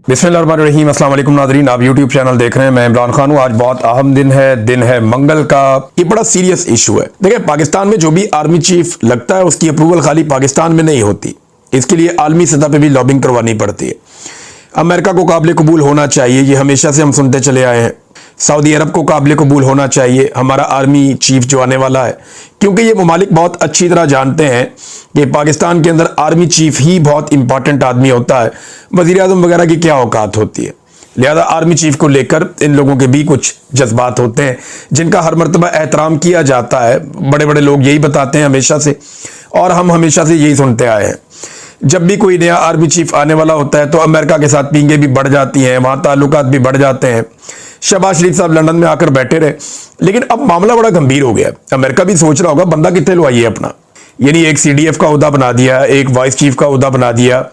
बिस्मिल्लाहिर्रहमानिर्रहीम। अस्सलाम वालेकुम नाज़रीन, आप यूट्यूब चैनल देख रहे हैं। मैं इमरान खान हूँ। आज बहुत अहम दिन है मंगल का। ये बड़ा सीरियस इशू है। देखिए, पाकिस्तान में जो भी आर्मी चीफ लगता है उसकी अप्रूवल खाली पाकिस्तान में नहीं होती, इसके लिए आलमी सतह पे भी लॉबिंग करवानी पड़ती है। अमेरिका को काबिल कबूल होना चाहिए, ये हमेशा से हम सुनते चले आए हैं। सऊदी अरब को काबिल कबूल होना चाहिए हमारा आर्मी चीफ जो आने वाला है, क्योंकि ये ममालिक बहुत अच्छी तरह जानते हैं कि पाकिस्तान के अंदर आर्मी चीफ ही बहुत इंपॉर्टेंट आदमी होता है, वज़ीर आज़म वगैरह की क्या औकात होती है। लिहाजा आर्मी चीफ को लेकर इन लोगों के भी कुछ जज्बात होते हैं जिनका हर मर्तबा एहतराम किया जाता है। बड़े बड़े लोग यही बताते हैं हमेशा से, और हम हमेशा से यही सुनते आए हैं। जब भी कोई नया आर्मी चीफ आने वाला होता है तो अमेरिका के साथ पींगे भी बढ़ जाती हैं, वहाँ ताल्लुकात भी बढ़ जाते हैं। शहबाज शरीफ साहब लंदन में आकर बैठे रहे, लेकिन अब मामला बड़ा गंभीर हो गया। अमेरिका भी सोच रहा होगा बंदा कितने लुआइए अपना, यानी एक CDF का ओहदा बना दिया, एक वाइस चीफ का ओहदा बना दिया,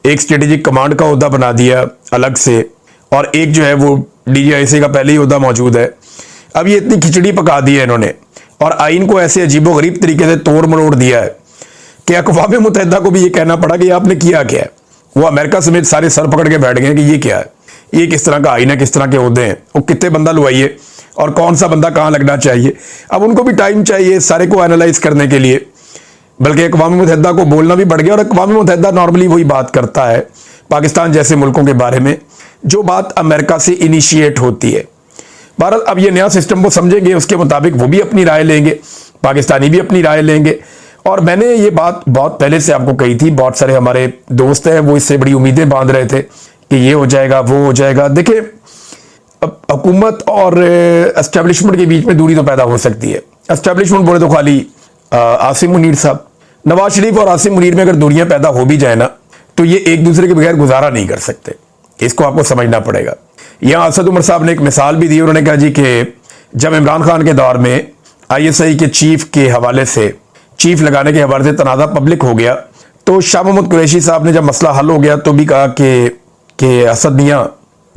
एक स्ट्रेटेजिक कमांड का ओहदा बना दिया अलग से, और एक जो है वो DGIC का पहले ही ओहदा मौजूद है। अब ये इतनी खिचड़ी पका दी है इन्होंने, और आइन को ऐसे अजीबो गरीब तरीके से तोड़ मरोड़ दिया है कि अक़वाम मुत्तहिदा को भी ये कहना पड़ा कि आपने किया क्या है। वो अमेरिका समेत सारे सर पकड़ के बैठ गए कि ये क्या है, ये किस तरह का आइन है, किस तरह के ओहदे हैं, वो कितने बंदा लुआइए और कौन सा बंदा कहाँ लगना चाहिए। अब उनको भी टाइम चाहिए सारे को एनालाइज करने के लिए, बल्कि अक़वाम मुत्तहिदा को बोलना भी बढ़ गया। और अक़वाम मुत्तहिदा नॉर्मली वही बात करता है पाकिस्तान जैसे मुल्कों के बारे में जो बात अमेरिका से इनिशिएट होती है। बहरहाल अब ये नया सिस्टम वो समझेंगे, उसके मुताबिक वो भी अपनी राय लेंगे, पाकिस्तानी भी अपनी राय लेंगे। और मैंने ये बात बहुत पहले से आपको कही थी, बहुत सारे हमारे दोस्त हैं वो इससे बड़ी उम्मीदें बांध रहे थे कि ये हो जाएगा वो हो जाएगा। देखिए, हुकूमत और एस्टेब्लिशमेंट के बीच में दूरी तो पैदा हो सकती है। एस्टेब्लिशमेंट बोले तो खाली आसिम मुनीर साहब, नवाज शरीफ और आसिम मुनीर में अगर दूरियां पैदा हो भी जाए ना तो ये एक दूसरे के बगैर गुजारा नहीं कर सकते, इसको आपको समझना पड़ेगा। यहाँ असद उमर साहब ने एक मिसाल भी दी, उन्होंने कहा जी कि जब इमरान खान के दौर में ISI के चीफ के हवाले से, चीफ लगाने के हवाले से तनाज़ा पब्लिक हो गया, तो शाह महमूद कुरैशी साहब ने जब मसला हल हो गया तो भी कहा कि असद मियाँ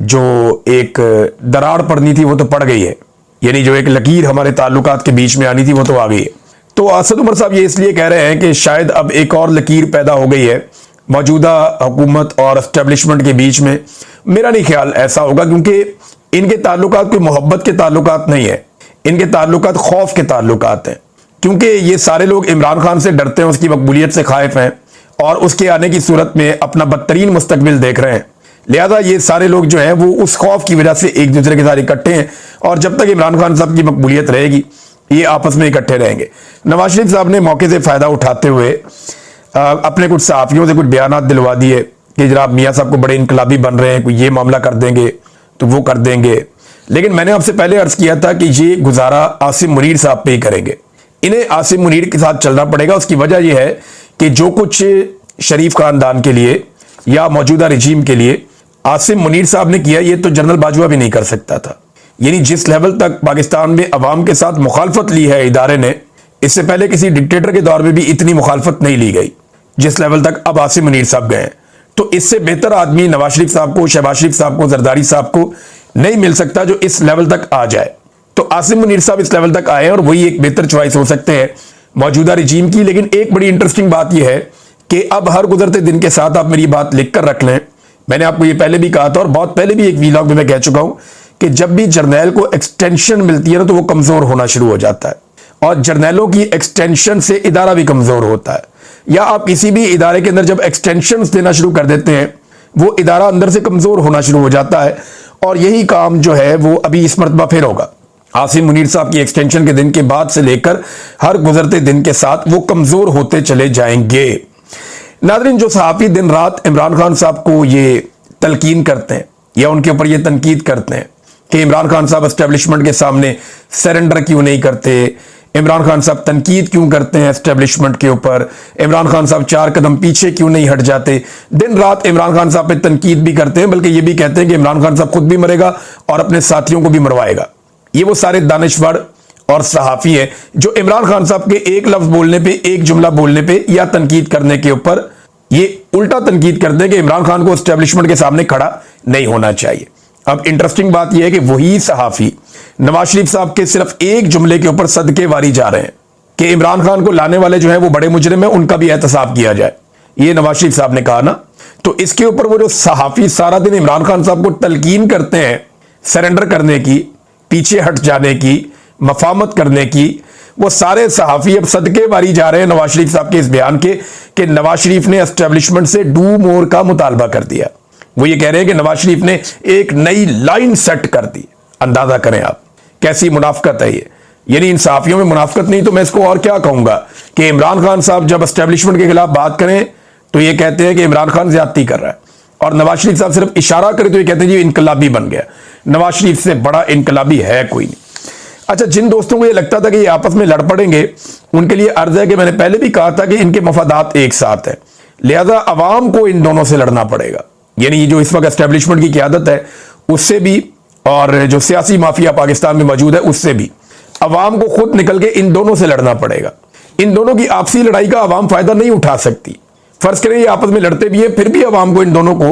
जो एक दरार पड़नी थी वो तो पड़ गई है, यानी जो एक लकीर हमारे ताल्लुकात के बीच में आनी थी वो तो आ गई है। तो असद उमर साहब ये इसलिए कह रहे हैं कि शायद अब एक और लकीर पैदा हो गई है मौजूदा हुकूमत और एस्टेब्लिशमेंट के बीच में। मेरा नहीं ख्याल ऐसा होगा, क्योंकि इनके ताल्लुकात कोई मोहब्बत के ताल्लुकात नहीं है, इनके ताल्लुकात खौफ के ताल्लुकात हैं। क्योंकि ये सारे लोग इमरान खान से डरते हैं, उसकी मकबूलियत से खाइफ हैं और उसके आने की सूरत में अपना बदतरीन मुस्तकबिल देख रहे हैं। लिहाजा ये सारे लोग जो हैं वो उस खौफ की वजह से एक दूसरे के साथ इकट्ठे हैं, और जब तक इमरान खान साहब की मकबूलियत रहेगी ये आपस में इकट्ठे रहेंगे। नवाज शरीफ साहब ने मौके से फ़ायदा उठाते हुए अपने कुछ सहाफ़ियों से कुछ बयानात दिलवा दिए कि जनाब मियाँ साहब को बड़े इनकलाबी बन रहे हैं, कोई ये मामला कर देंगे तो वो कर देंगे। लेकिन मैंने आपसे पहले अर्ज़ किया था कि ये गुजारा आसिम मुनीर साहब पे ही करेंगे, इन्हें आसिम मुनीर के साथ चलना पड़ेगा। उसकी वजह यह है कि जो कुछ शरीफ खानदान के लिए या मौजूदा रजीम के लिए आसिम मुनीर साहब ने किया, ये तो जनरल बाजवा भी नहीं कर सकता था। यानी जिस लेवल तक पाकिस्तान में अवाम के साथ मुखालफत ली है इदारे ने, इससे पहले किसी डिक्टेटर के दौर में भी इतनी मुखालफत नहीं ली गई जिस लेवल तक अब आसिम मुनीर साहब गए हैं। तो इससे बेहतर आदमी नवाज शरीफ साहब को, शहबाज शरीफ साहब को, जरदारी साहब को नहीं मिल सकता जो इस लेवल तक आ जाए। तो आसिम मुनीर साहब इस लेवल तक आए हैं और वही एक बेहतर चॉइस हो सकते हैं मौजूदा रजीम की। लेकिन एक बड़ी इंटरेस्टिंग बात यह है कि अब हर गुजरते दिन के साथ आप मेरी बात लिख कर रख लें, मैंने आपको ये पहले भी कहा था और बहुत पहले भी एक वीलॉग में मैं कह चुका हूं कि जब भी जर्नैल को एक्सटेंशन मिलती है ना तो वो कमजोर होना शुरू हो जाता है, और जर्नैलों की एक्सटेंशन से इदारा भी कमजोर होता है। या आप किसी भी इदारे के अंदर जब एक्सटेंशन देना शुरू कर देते हैं वो इदारा अंदर से कमजोर होना शुरू हो जाता है, और यही काम जो है वो अभी इस मरतबा फिर होगा। आसिम मुनीर साहब की एक्सटेंशन के दिन के बाद से लेकर हर गुजरते दिन के साथ वो कमजोर होते चले जाएंगे। नाज़रीन, जो सहाफ़ी दिन रात इमरान खान साहब को ये तलकीन करते हैं या उनके ऊपर ये तनकीद करते हैं कि इमरान खान साहब एस्टेब्लिशमेंट के सामने सरेंडर क्यों नहीं करते, इमरान खान साहब तनकीद क्यों करते हैं एस्टेब्लिशमेंट के ऊपर, इमरान खान साहब 4 कदम पीछे क्यों नहीं हट जाते, दिन रात इमरान खान साहब पे तनकीद भी करते हैं, बल्कि ये भी कहते हैं कि इमरान खान साहब खुद भी मरेगा और अपने साथियों को भी मरवाएगा। ये वो सारे दानिशवर और सहाफ़ी हैं जो इमरान खान साहब के एक लफ्ज बोलने पे, एक जुमला बोलने पे या तनकीद करने के ऊपर ये उल्टा तनकीद करते हैं कि इमरान खान को एस्टेब्लिशमेंट के सामने खड़ा नहीं होना चाहिए। अब इंटरेस्टिंग बात यह है कि वही सहाफ़ी नवाज शरीफ साहब के सिर्फ एक जुमले के ऊपर सदके वारी जा रहे हैं कि इमरान खान को लाने वाले जो है वो बड़े मुजरिम हैं, उनका भी एहतसाब किया जाए। ये नवाज शरीफ साहब ने कहा ना, तो इसके ऊपर वो जो सहाफी सारा दिन इमरान खान साहब को तलकीन करते हैं सरेंडर करने की, पीछे हट जाने की, मफामत करने की, वो सारे सहाफी अब सदके बारी जा रहे हैं नवाज शरीफ साहब के इस बयान के कि नवाज शरीफ ने एस्टेब्लिशमेंट से डू मोर का मुतालबा कर दिया। वो ये कह रहे हैं कि नवाज शरीफ ने एक नई लाइन सेट कर दी। अंदाजा करें आप कैसी मुनाफकत है ये। यानी इन सहाफियों में मुनाफकत नहीं तो मैं इसको और क्या कहूंगा कि इमरान खान साहब जब एस्टेब्लिशमेंट के खिलाफ बात करें तो ये कहते हैं कि इमरान खान ज्यादती कर रहा है, और नवाज शरीफ साहब सिर्फ इशारा करे तो ये कहते हैं जी इनकलाबी बन गया। नवाज शरीफ से बड़ा इनकलाबी है कोई नहीं। अच्छा, जिन दोस्तों को ये लगता था कि ये आपस में लड़ पड़ेंगे, उनके लिए अर्ज है कि मैंने पहले भी कहा था कि इनके मफादात एक साथ है, लिहाजा अवाम को इन दोनों से लड़ना पड़ेगा। यानी ये जो इस वक्त एस्टेब्लिशमेंट की क़यादत है उससे भी, और जो सियासी माफिया पाकिस्तान में मौजूद है उससे भी, अवाम को खुद निकल के इन दोनों से लड़ना पड़ेगा। इन दोनों की आपसी लड़ाई का अवाम फायदा नहीं उठा सकती। फर्ज करें ये आपस में लड़ते भी है, फिर भी अवाम को इन दोनों को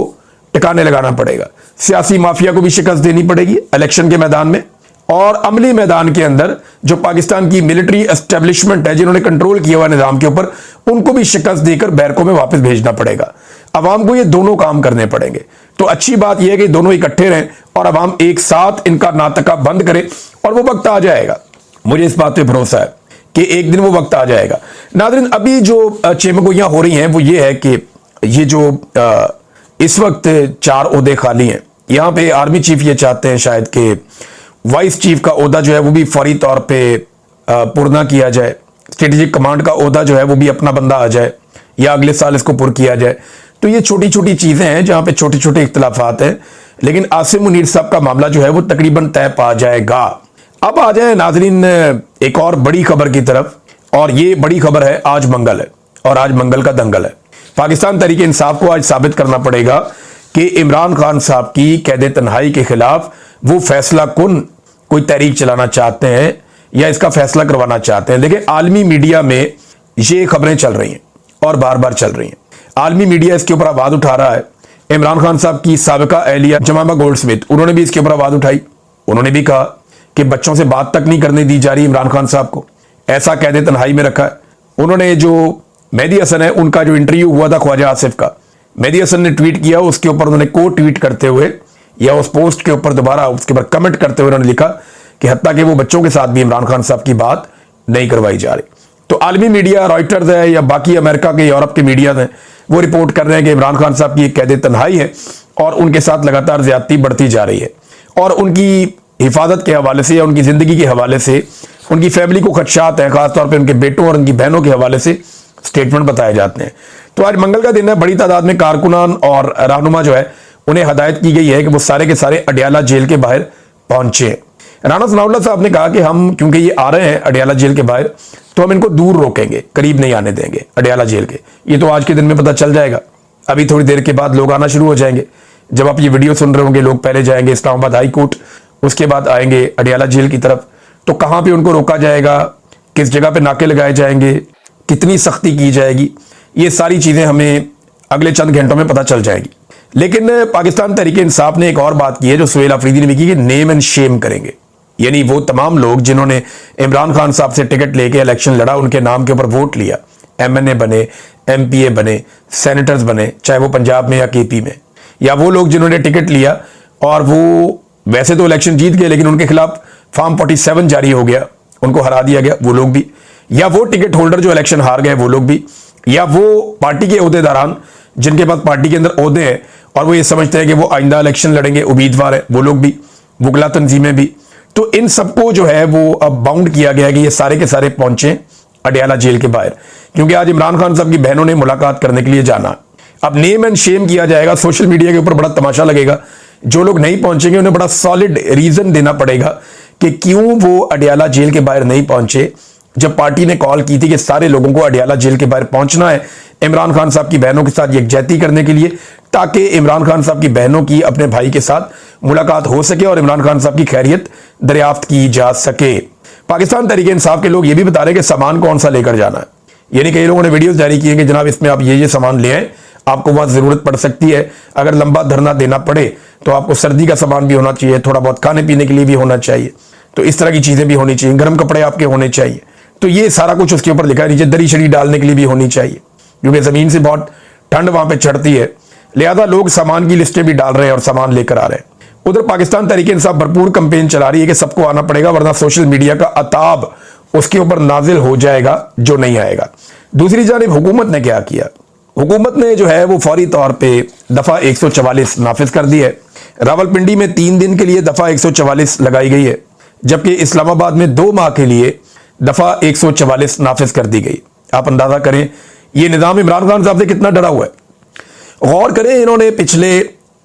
टिकाने लगाना पड़ेगा। सियासी माफिया को भी शिकस्त देनी पड़ेगी इलेक्शन के मैदान में, और अमली मैदान के अंदर जो पाकिस्तान की मिलिट्री एस्टेब्लिशमेंट है जिन्होंने कंट्रोल किया हुआ निजाम के ऊपर, उनको भी शिकस्त देकर बैरकों में वापस भेजना पड़ेगा। अवाम को ये दोनों काम करने पड़ेंगे। तो अच्छी बात यह है कि दोनों इकट्ठे रहें और अवाम एक साथ इनका नाटका बंद करे, और वो वक्त आ जाएगा। मुझे इस बात पे भरोसा है कि एक दिन वो वक्त आ जाएगा। नाज़रीन, अभी जो चेमगोइयां हो रही हैं वो ये है कि ये जो इस वक्त 4 ओहदे खाली हैं, यहां पे आर्मी चीफ ये चाहते हैं शायद कि वाइस चीफ का ओहदा जो है वो भी फौरी तौर पे पुरना किया जाए, स्ट्रेटेजिक कमांड का ओहदा जो है वो भी अपना बंदा आ जाए, या अगले साल इसको पुर किया जाए। तो ये छोटी छोटी चीजें हैं जहां पे छोटे छोटे इख्तलाफात हैं, लेकिन आसिम मुनीर साहब का मामला जो है वो तकरीबन तय पा जाएगा। अब आ जाए नाजरीन एक और बड़ी खबर की तरफ, और ये बड़ी खबर है आज मंगल है, और आज मंगल का दंगल है। पाकिस्तान तहरीक इंसाफ को आज साबित करना पड़ेगा कि इमरान खान साहब की कैद तन्हाई के खिलाफ वो फैसला कुन कोई तहरीक चलाना चाहते हैं या इसका फैसला करवाना चाहते हैं। देखिए, आलमी मीडिया में ये खबरें चल रही हैं और बार बार चल रही हैं। आलमी मीडिया इसके ऊपर आवाज उठा रहा है। इमरान खान साहब की साबिका एहलिया जमामा गोल्डस्मिथ, उन्होंने भी इसके ऊपर आवाज उठाई। उन्होंने भी कहा कि बच्चों से बात तक नहीं करने दी जा रही इमरान खान साहब को, ऐसा कैद तन्हाई में रखा है। उन्होंने जो मेहदी हसन है उनका जो इंटरव्यू हुआ था ख्वाजा आसिफ का, मेहदी हसन ने ट्वीट किया, उसके ऊपर उन्होंने को ट्वीट करते हुए या उस पोस्ट के ऊपर दोबारा उसके ऊपर कमेंट करते हुए उन्होंने लिखा कि हत्ता कि वो बच्चों के साथ भी इमरान खान साहब की बात नहीं करवाई जा रही। तो आलमी मीडिया, रॉयटर्स है या बाकी अमेरिका के, यूरोप के मीडिया हैं, वो रिपोर्ट कर रहे हैं कि इमरान खान साहब की एक कैद तन्हाई है और उनके साथ लगातार ज्यादती बढ़ती जा रही है, और उनकी हिफाजत के हवाले से या उनकी जिंदगी के हवाले से उनकी फैमिली को खदशात हैं, खासतौर पर उनके बेटों और उनकी बहनों के हवाले से स्टेटमेंट बताए जाते हैं। तो आज मंगल का दिन है, बड़ी तादाद में कारकुनान और रहनुमा जो है उन्हें हदायत की गई है कि वो सारे के सारे अडियाला जेल के बाहर पहुंचे। राना सनाउल्लाह साहब ने कहा कि हम क्योंकि ये आ रहे हैं अडियाला जेल के बाहर, तो हम इनको दूर रोकेंगे, करीब नहीं आने देंगे अडियाला जेल के। ये तो आज के दिन में पता चल जाएगा। अभी थोड़ी देर के बाद लोग आना शुरू हो जाएंगे। जब आप ये वीडियो सुन रहे होंगे, लोग पहले जाएंगे इस्लामाबाद हाई कोर्ट, उसके बाद आएंगे अडियाला जेल की तरफ। तो कहां पे उनको रोका जाएगा, किस जगह पे नाके लगाए जाएंगे, कितनी सख्ती की जाएगी, ये सारी चीजें हमें अगले चंद घंटों में पता चल जाएगी। लेकिन पाकिस्तान तहरीक इंसाफ ने एक और बात की है जो सुहेल अफरीदी ने भी की, कि नेम एंड शेम करेंगे। यानी वो तमाम लोग जिन्होंने इमरान खान साहब से टिकट लेके इलेक्शन लड़ा, उनके नाम के ऊपर वोट लिया, MNA बने, MPA बने, सेनेटर्स बने, चाहे वो पंजाब में या KP में, या वो लोग जिन्होंने टिकट लिया और वो वैसे तो इलेक्शन जीत गए लेकिन उनके खिलाफ फॉर्म 47 जारी हो गया, उनको हरा दिया गया, वो लोग भी, या वो टिकट होल्डर जो इलेक्शन हार गए वो लोग भी, या वो पार्टी के ओहदेदारान जिनके पास पार्टी के अंदर ओहदे हैं और वो ये समझते हैं कि वो आइंदा इलेक्शन लड़ेंगे, उम्मीदवार है, वो लोग भी, वुकला तंजीमें भी। तो इन सबको जो है वो अब बाउंड किया गया कि ये सारे के सारे पहुंचे अडियाला जेल के बाहर, क्योंकि आज इमरान खान साहब की बहनों ने मुलाकात करने के लिए जाना। अब नेम एंड शेम किया जाएगा, सोशल मीडिया के ऊपर बड़ा तमाशा लगेगा। जो लोग नहीं पहुंचेंगे उन्हें बड़ा सॉलिड रीजन देना पड़ेगा कि क्यों वो अडियाला जेल के बाहर नहीं पहुंचे, जब पार्टी ने कॉल की थी कि सारे लोगों को अडियाला जेल के बाहर पहुंचना है इमरान खान साहब की बहनों के साथ यकजहती करने के लिए, ताकि इमरान खान साहब की बहनों की अपने भाई के साथ मुलाकात हो सके और इमरान खान साहब की खैरियत दरियाफ्त की जा सके। पाकिस्तान तहरीक इंसाफ के लोग ये भी बता रहे हैं कि सामान कौन सा लेकर जाना है। यानी कई लोगों ने वीडियोस जारी किए कि जनाब इसमें आप ये सामान ले आए, आपको वहां जरूरत पड़ सकती है, अगर लंबा धरना देना पड़े तो आपको सर्दी का सामान भी होना चाहिए, थोड़ा बहुत खाने पीने के लिए भी होना चाहिए, तो इस तरह की चीजें भी होनी चाहिए, गर्म कपड़े आपके होने चाहिए। तो ये सारा कुछ उसके ऊपर लिखा है। नीचे दरी शरी डालने के लिए भी होनी चाहिए, क्योंकि जमीन से बहुत ठंड वहां पे चढ़ती है। लिहाजा लोग सामान की लिस्टें भी डाल रहे हैं और सामान लेकर आ रहे हैं। उधर पाकिस्तान तहरीक इंसाफ भरपूर कैंपेन चला रही है कि सबको आना पड़ेगा वरना सोशल मीडिया का अताब उसके ऊपर नाजिल हो जाएगा जो नहीं आएगा। दूसरी जानिब हुकूमत ने क्या किया, हुकूमत ने जो है वो फौरी तौर पे दफा 144 नाफिज कर दी है। रावलपिंडी में 3 दिन के लिए दफा 144 लगाई गई है, जबकि इस्लामाबाद में 2 माह के लिए दफा 144 नाफिज कर दी गई। आप अंदाजा करें ये निज़ाम इमरान खान साहब से कितना डरा हुआ है। गौर करें, इन्होंने पिछले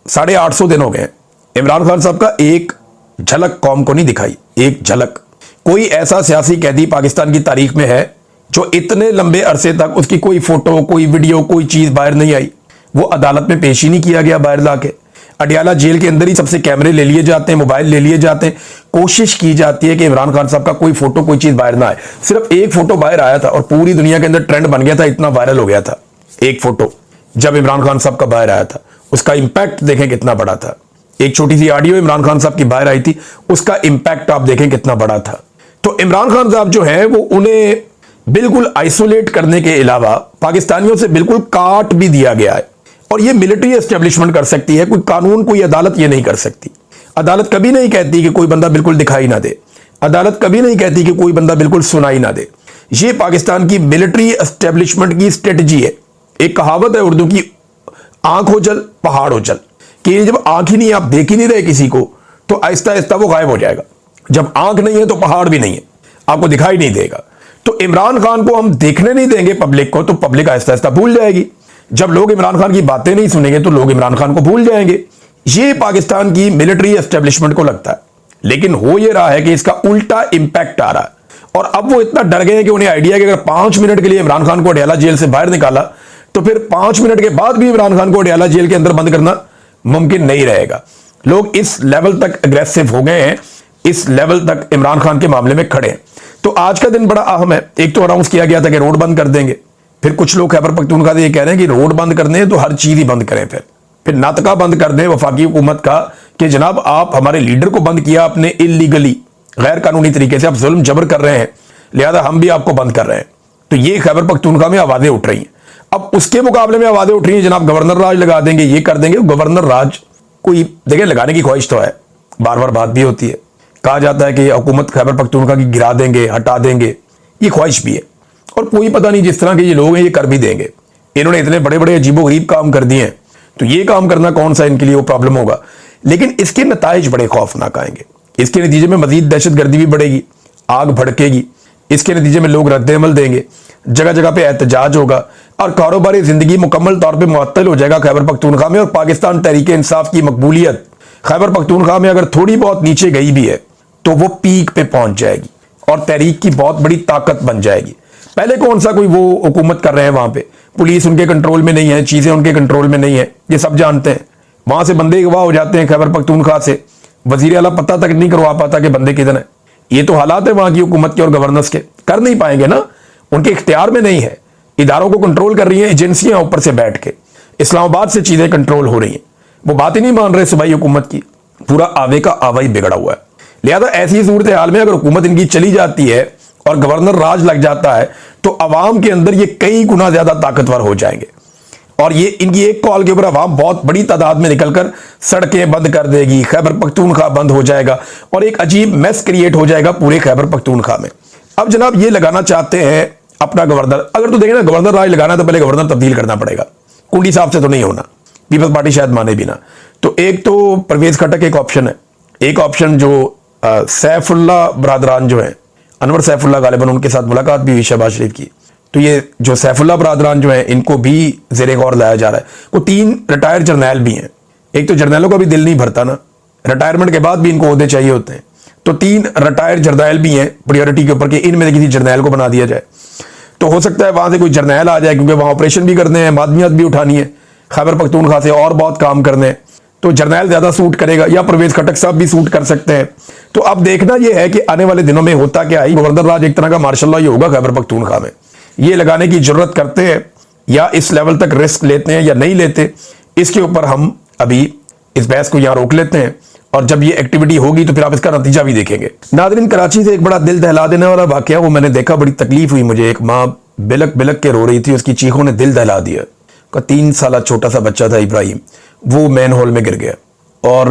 850 दिन हो गए इमरान खान साहब का एक झलक कौम को नहीं दिखाई, एक झलक। कोई ऐसा सियासी कैदी पाकिस्तान की तारीख में है जो इतने लंबे अरसे तक उसकी कोई फोटो, कोई वीडियो, कोई चीज बाहर नहीं आई, वो अदालत में पेश ही नहीं किया गया बाहर लाके। अडियाला जेल के अंदर ही सबसे कैमरे ले लिए जाते हैं, मोबाइल ले लिए जाते हैं, कोशिश की जाती है कि इमरान खान साहब का कोई फोटो, कोई चीज बाहर ना आए। सिर्फ एक फोटो बाहर आया था और पूरी दुनिया के अंदर ट्रेंड बन गया था, इतना वायरल हो गया था एक फोटो जब इमरान खान साहब का बाहर आया था। उसका इंपैक्ट देखें कितना बड़ा था। एक छोटी सी ऑडियो इमरान खान साहब की बाहर आई थी, उसका इंपैक्ट आप देखें कितना बड़ा था। तो इमरान खान साहब जो है वो उन्हें बिल्कुल आइसोलेट करने के अलावा पाकिस्तानियों से बिल्कुल काट भी दिया गया है। और ये मिलिट्री एस्टेब्लिशमेंट कर सकती है, कोई कानून, कोई अदालत ये नहीं कर सकती। अदालत कभी नहीं कहती कि कोई बंदा बिल्कुल दिखाई ना दे, अदालत कभी नहीं कहती कि कोई बंदा बिल्कुल सुनाई ना दे। ये पाकिस्तान की मिलिट्री एस्टेब्लिशमेंट की स्ट्रेटजी है। एक कहावत है उर्दू की, आंख हो जल पहाड़ हो जल, कि जब आंख ही नहीं, आप देख ही नहीं रहे किसी को, तो आहिस्ता आहिस्ता वो गायब हो जाएगा। जब आंख नहीं है तो पहाड़ भी नहीं है, आपको दिखाई नहीं देगा। तो इमरान खान को हम देखने नहीं देंगे पब्लिक को, तो पब्लिक आहिस्ता आहिस्ता भूल जाएगी। जब लोग इमरान खान की बातें नहीं सुनेंगे तो लोग इमरान खान को भूल जाएंगे। ये पाकिस्तान की मिलिट्री एस्टेब्लिशमेंट को लगता है, लेकिन हो ये रहा है कि इसका उल्टा इंपैक्ट आ रहा है। और अब वो इतना डर गए हैं कि उन्हें आइडिया है कि अगर 5 मिनट के लिए इमरान खान को अडियाला जेल से बाहर निकाला तो फिर 5 मिनट के बाद भी इमरान खान को अडियाला जेल के अंदर बंद करना मुमकिन नहीं रहेगा। लोग इस लेवल तक अग्रेसिव हो गए हैं, इस लेवल तक इमरान खान के मामले में खड़े हैं। तो आज का दिन बड़ा अहम है। एक तो अनाउंस किया गया था कि रोड बंद कर देंगे, फिर कुछ लोग खैबर पख्तूनख्वा से ये कह रहे हैं कि रोड बंद करने हैं तो हर चीज ही बंद करें, फिर नाटका बंद कर दें वफाकी हुकूमत का कि जनाब आप हमारे लीडर को बंद किया आपने इलीगली, गैर कानूनी तरीके से, आप जुल्म जबर कर रहे हैं, लिहाजा हम भी आपको बंद कर रहे हैं। तो ये खैबर पख्तूनख्वा में आवाजें उठ रही हैं। अब उसके मुकाबले में आवाजें उठ रही हैं जनाब गवर्नर राज लगा देंगे, ये कर देंगे। गवर्नर राज कोई देखिए लगाने की ख्वाहिश तो है, बार बार बात भी होती है, कहा जाता है कि हुकूमत खैबर पख्तूनख्वा की गिरा देंगे, हटा देंगे, ये ख्वाहिश भी है। और कोई पता नहीं जिस तरह के ये लोग हैं ये कर भी देंगे। इन्होंने इतने बड़े बड़े अजीबोगरीब काम कर दिए हैं, तो ये काम करना कौन सा इनके लिए वो प्रॉब्लम होगा। लेकिन इसके नताइज बड़े खौफनाक आएंगे। इसके नतीजे में मजीद दहशतगर्दी भी बढ़ेगी, आग भड़केगी। इसके नतीजे में लोग रद्द-ए-अमल देंगे, जगह जगह पे एहतजाज होगा और कारोबारी जिंदगी मुकम्मल तौर पे मुअत्तल हो जाएगा खैबर पख्तूनख्वा में। और पाकिस्तान तहरीक इंसाफ की मकबूलियत खैबर पख्तूनख्वा में अगर थोड़ी बहुत नीचे गई भी है तो वो पीक पे पहुंच जाएगी और तहरीक की बहुत बड़ी ताकत बन जाएगी। पहले कौन सा कोई वो हुकूमत कर रहे हैं, वहां पे पुलिस उनके कंट्रोल में नहीं है, चीजें उनके कंट्रोल में नहीं है, ये सब जानते हैं। वहां से बंदे गवाह हो जाते हैं खैबर पख्तूनख्वा से, वजीर आला पता तक नहीं करवा पाता कि बंदे किधर है। ये तो हालात है वहां की हुकूमत के और गवर्नेंस के, कर नहीं पाएंगे ना, उनके इख्तियार में नहीं है। इदारों को कंट्रोल कर रही हैं एजेंसियां ऊपर से बैठ के, इस्लामाबाद से चीजें कंट्रोल हो रही हैं। वो बात ही नहीं मान रहे सूबाई हुकूमत की, पूरा आवे का आवा ही बिगड़ा हुआ है। लिहाजा ऐसी सूरत हाल में अगर हुकूमत इनकी चली जाती है और गवर्नर राज लग जाता है तो अवाम के अंदर ये कई गुना ज्यादा ताकतवर हो जाएंगे। और ये इनकी एक कॉल के ऊपर अवाम बहुत बड़ी तादाद में निकलकर सड़कें बंद कर देगी, खैबर पख्तूनख्वा बंद हो जाएगा और एक अजीब मैस क्रिएट हो जाएगा पूरे खैबर पख्तूनख्वा में। अब जनाब ये लगाना चाहते हैं अपना गवर्नर, अगर तो देखें ना गवर्नर राज लगाना तो पहले गवर्नर तब्दील करना पड़ेगा, कुंडी साहब से तो नहीं होना, पीपल्स पार्टी शायद माने भी ना। तो एक तो परवेज खटक एक ऑप्शन है, एक ऑप्शन जो सैफुल्ला बरादरान जो है, अनवर सैफुल्ला गालिबन उनके साथ मुलाकात भी हुई शहबाज शरीफ की, तो ये जो सैफुल्ला बरादरान जो है इनको भी ज़ेरे गौर लाया जा रहा है। वो 3 रिटायर्ड जर्नैल भी हैं, एक तो जर्नैलों का भी दिल नहीं भरता ना, रिटायरमेंट के बाद भी इनको ओहदे चाहिए होते हैं, तो 3 रिटायर्ड जर्नैल भी हैं प्रायोरिटी के ऊपर कि इनमें से किसी जर्नैल को बना दिया जाए। तो हो सकता है वहां से कोई जर्नैल आ जाए, क्योंकि वहां ऑपरेशन भी करने हैं, मादनियात भी उठानी है, खैबर पख्तूनख्वा से और बहुत काम करने हैं, तो जर्नैल ज्यादा सूट करेगा, या परवेज खटक साहब भी सूट कर सकते हैं। तो अब देखना यह है कि आने वाले दिनों में होता क्या है। गवर्नर राज एक तरह का मार्शल लॉ ही होगा खैबर पख्तूनख्वा में, ये लगाने की जरूरत करते हैं या इस लेवल तक रिस्क लेते हैं या नहीं लेते, इसके ऊपर हम अभी इस बहस को यहां रोक लेते हैं और जब ये एक्टिविटी होगी तो फिर आप इसका नतीजा भी देखेंगे। नादरीन, कराची से एक बड़ा दिल दहला देने वाला वाकया वो मैंने देखा, बड़ी तकलीफ हुई मुझे। एक माँ बिलक बिलक के रो रही थी, उसकी चीखों ने दिल दहला दिया। का 3 साल छोटा सा बच्चा था इब्राहिम, वो मैन होल में गिर गया। और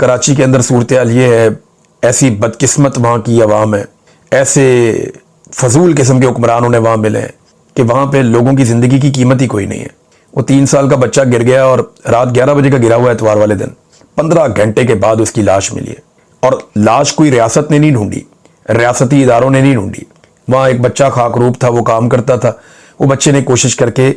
कराची के अंदर सूरत हाल ये है, ऐसी बदकिस्मत वहाँ की आवाम है, ऐसे फजूल किस्म के हुक्मरान उन्हें वहाँ मिले हैं कि वहाँ पे लोगों की ज़िंदगी की कीमत ही कोई नहीं है। वो 3 साल का बच्चा गिर गया और रात 11 बजे का गिरा हुआ एतवार वाले दिन, 15 घंटे के बाद उसकी लाश मिली है। और लाश कोई रियासत ने नहीं ढूंढी, रियासती इदारों ने नहीं ढूंढी। वहाँ एक बच्चा खाकरूप था, वो काम करता था, वो बच्चे ने कोशिश करके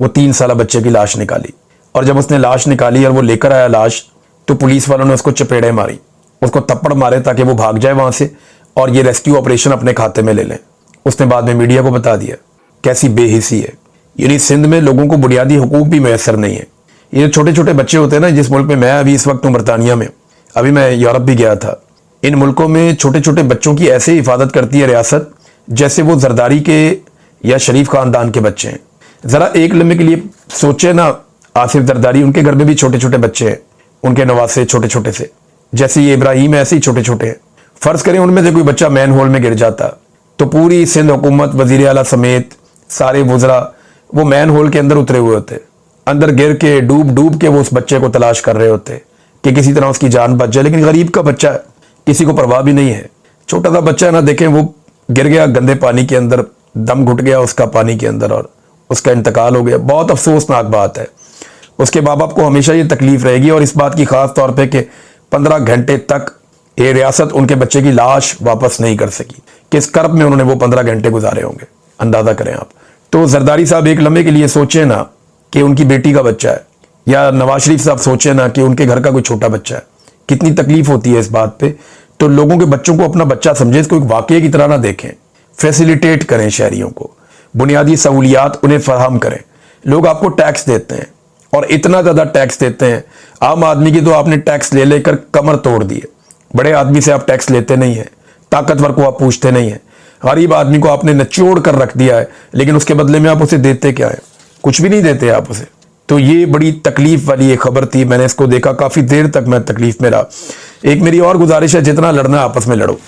वो 3 साल बच्चे की लाश निकाली। और जब उसने लाश निकाली और वो लेकर आया लाश, तो पुलिस वालों ने उसको चपेड़े मारी, उसको थप्पड़ मारे ताकि वो भाग जाए वहाँ से और ये रेस्क्यू ऑपरेशन अपने खाते में ले लें। उसने बाद में मीडिया को बता दिया। कैसी बेहिसी है। यानी सिंध में लोगों को बुनियादी हुकूक भी मैसर नहीं है। ये छोटे छोटे बच्चे होते हैं ना, जिस मुल्क में मैं अभी इस वक्त हूँ बरतानिया में, अभी मैं यूरोप भी गया था, इन मुल्कों में छोटे छोटे बच्चों की ऐसे हिफाजत करती है रियासत जैसे वो जरदारी के या शरीफ खानदान के बच्चे हैं। ज़रा एक लम्हे के लिए सोचे ना, आसिफ जरदारी, उनके घर में भी छोटे छोटे बच्चे हैं, उनके नवासे छोटे छोटे से, जैसे ये इब्राहिम ऐसे ही छोटे छोटे हैं। फ़र्ज़ करें उनमें से कोई बच्चा मैन होल में गिर जाता तो पूरी सिंध हुकूमत, वज़ीर आला समेत सारे वज़रा वो मैन होल के अंदर उतरे हुए होते, अंदर गिर के डूब डूब के वो उस बच्चे को तलाश कर रहे होते कि किसी तरह उसकी जान बच जाए। लेकिन गरीब का बच्चा है, किसी को परवाह भी नहीं है, छोटा सा बच्चा है ना। देखें वो गिर गया गंदे पानी के अंदर, दम घुट गया उसका पानी के अंदर और उसका इंतकाल हो गया। बहुत अफसोसनाक बात है। उसके माँ बाप को हमेशा ये तकलीफ रहेगी और इस बात की खास तौर पे कि 15 घंटे तक ये रियासत उनके बच्चे की लाश वापस नहीं कर सकी। किस कर्ब में उन्होंने वो 15 घंटे गुजारे होंगे, अंदाजा करें आप। तो जरदारी साहब एक लम्हे के लिए सोचें ना कि उनकी बेटी का बच्चा है, या नवाज शरीफ साहब सोचें ना कि उनके घर का कोई छोटा बच्चा है। कितनी तकलीफ होती है इस बात पे। तो लोगों के बच्चों को अपना बच्चा समझे, इसको एक वाकये की तरह ना देखें। फैसिलिटेट करें शहरियों को, बुनियादी सहूलियात उन्हें फराहम करें। लोग आपको टैक्स देते हैं और इतना ज़्यादा टैक्स देते हैं, आम आदमी की तो आपने टैक्स ले लेकर कमर तोड़ दी है। बड़े आदमी से आप टैक्स लेते नहीं हैं, ताकतवर को आप पूछते नहीं हैं, गरीब आदमी को आपने निचोड़ कर रख दिया है, लेकिन उसके बदले में आप उसे देते क्या है? कुछ भी नहीं देते आप उसे। तो ये बड़ी तकलीफ वाली एक खबर थी। मैंने इसको देखा, काफ़ी देर तक मैं तकलीफ में रहा। एक मेरी और गुजारिश है, जितना लड़ना है आपस में लड़ो,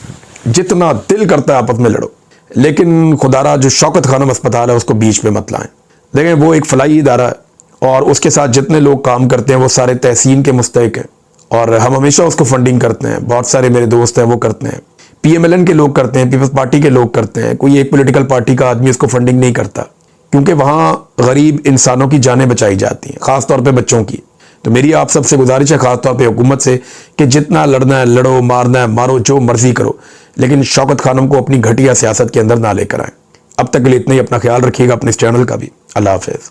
जितना दिल करता है आपस में लड़ो, लेकिन खुदारा जो शौकत खानम अस्पताल है उसको बीच में मत लाएं। देखें वो एक फलाई इदारा है और उसके साथ जितने लोग काम करते हैं वो सारे तहसीन के मुस्तहिक हैं और हम हमेशा उसको फंडिंग करते हैं। बहुत सारे मेरे दोस्त हैं वो करते हैं, PMLN के लोग करते हैं, पीपल्स पार्टी के लोग करते हैं। कोई एक पॉलिटिकल पार्टी का आदमी उसको फंडिंग नहीं करता, क्योंकि वहाँ गरीब इंसानों की जानें बचाई जाती हैं, ख़ास तौर पे बच्चों की। तो मेरी आप सबसे गुजारिश है, ख़ास तौर पे हुकूमत से, कि जितना लड़ना है लड़ो, मारना है मारो, जो मर्जी करो, लेकिन शौकत खानम को अपनी घटिया सियासत के अंदर ना लेकर आए। अब तक के लिए इतना ही। अपना ख्याल रखिएगा, अपने इस चैनल का भी। अल्लाह हाफ़िज़।